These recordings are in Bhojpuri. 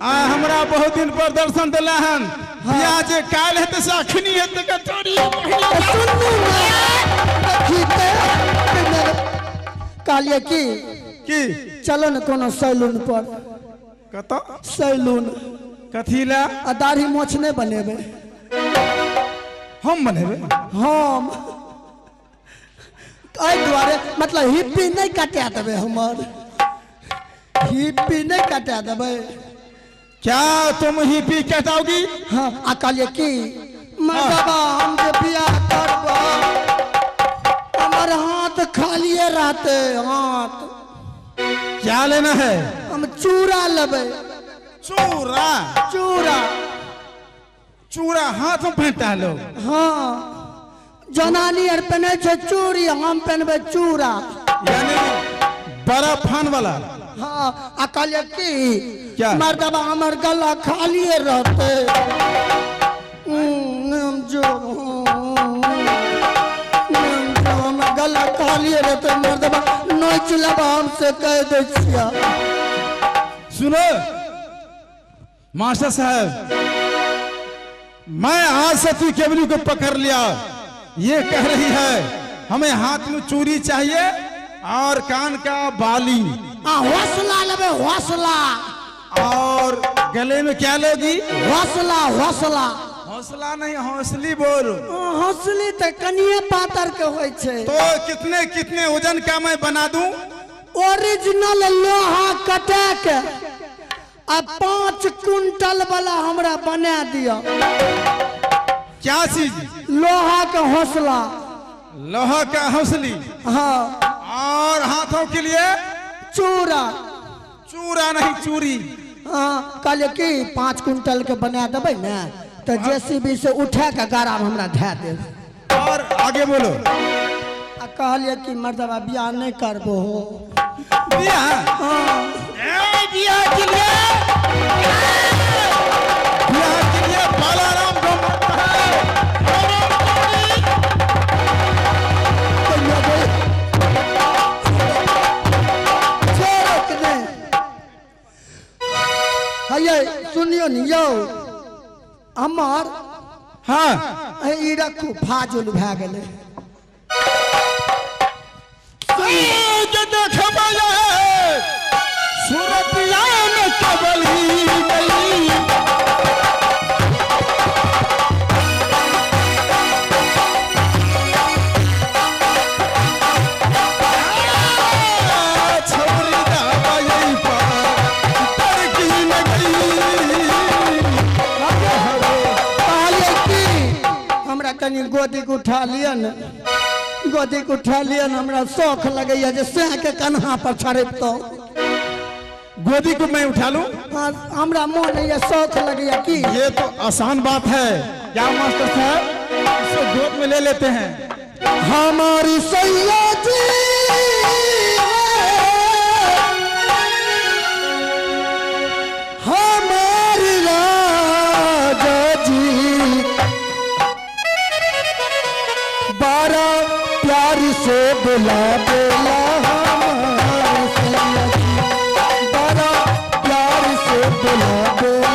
आ हमरा बहुत दिन पर दर्शन दिला हन बियाह जे काल हेते से अखनी हेते कटोरी कालिया की चलो न कोनो सैलून पर कत सैलून कथीला आ दाढ़ी मोछ नहीं बनेबे हम बनेबे हम आई द्वारे मतलब हिप्पी नहीं काटा देबे हमर हिप्पी नहीं काटा देबे क्या तुम हिप्पी कटाओगी हाँ आ कालिया की मर्दबा हम जे बियाह करबो हमार हाथ खालिए रहते हाथ क्या लेना है हम चूड़ा लेबे चूड़ा चूड़ा चूड़ा हाथ में फेंटा लो हाँ जनानी आर पहने छे चूड़ी हम पहनबे चूड़ा यानी बड़ा फान वाला हाँ आ कालिया की क्या मर्दबा हमर गला खालिए रहते जो हमर गला खालिए रहते मर्दबा नोच लेबा हमसे कह दे छिया सुनो मास्टर साहब मैं आज से तू केवली को पकड़ लिया ये कह रही है हमें हाथ में चूड़ी चाहिए और कान का बाली हौसला लेबे हौसला और गले में क्या लोगी हौसला हौसला हौसला नहीं हौसली बोल हौसली तो कनिए पातर के होय छे तो कितने कितने वजन का मैं बना दूं ओरिजिनल लोहा कटा के अब 5 कुंटल वाला हमरा बना दिया क्या चीज लोहा का हौसला लोहा का हौसली हाँ और हाथों के लिए चूड़ा चूड़ा नहीं चूड़ी हाँ कहले कि 5 कुंटल के बना देबै ना तो जेसीबी से उठा के गारा में हमरा धै देब और आगे बोलो आ कहलिए कि मर्दबा बियाह नहीं करबो हो बियाह हाँ बियाह के लिए बालाराम को हये सुनियो नि यौ हमार हाँ ई रखू फाजुल भए गेलै सूरतिया में कबली गई छोरी दाई पर की न गई हमरा तनी गोदी के उठा लिया न गोदी के उठा लिया न हमरा शौक लगैया जे से के कन्हा पर छड़पतो गोदी को मैं उठा लूं हाँ हमरा मन ये शौक लगैया कि ये तो आसान बात है क्या मास्टर साहब इसे गोद में ले लेते हैं हमारी सैया जी हमारी राजा जी बारा प्यार से बुला बोला हमारी सैया जी बारा प्यार से बुला बोला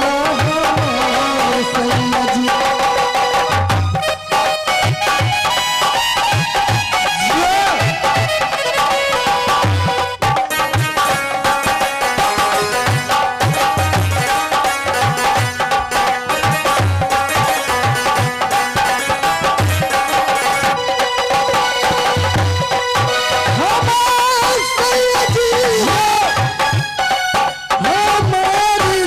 हमारी सैया जी हमारी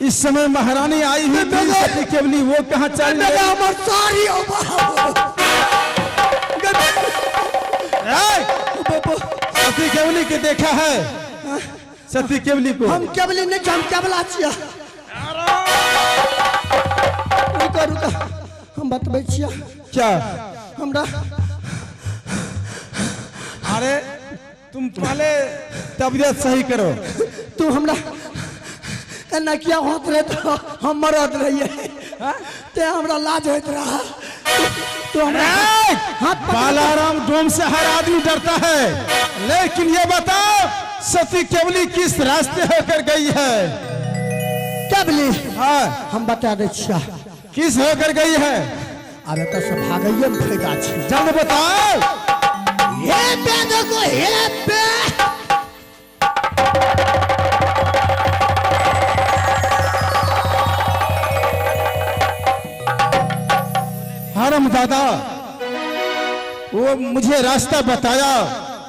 इस समय महारानी आई हुई थी सती केवली, वो कहाँ चल गई? सारी सती केवली के देखा है? सती केवली को हम केवली नहीं, हम केवला छिया। रुका रुका, हम बतबै छिया क्या? हमरा। अरे तुम पहले तबीयत सही करो। तू हमरा एना किया होत रहे तो हम मरद रहिए, ते हमरा लाज होत रहा। तो हमरा हाथ बालाराम डोम से हर आदमी डरता है, लेकिन ये बताओ सती केवली किस रास्ते होकर गई है? केवली, हाँ हम बता दे छिया किस होकर गई है? अरे तो सब भागइए में फायदा छी। जल्द बताओ। हे पे देखो, हे पे हरम दादा, वो मुझे रास्ता बताया,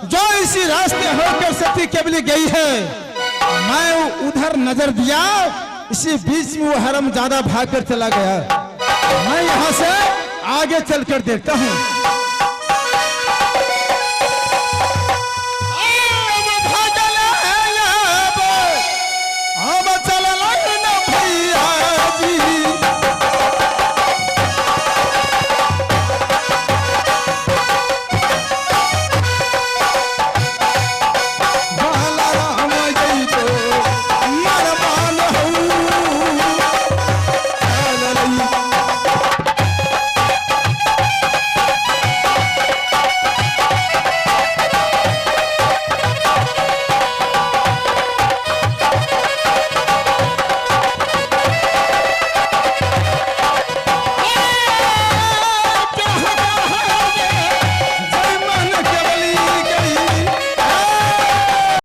जो इसी रास्ते होकर सती केवली गई है। मैं उधर नजर दिया, इसी बीच में वो हरम ज्यादा भागकर चला गया। मैं यहाँ से आगे चलकर देखता हूँ।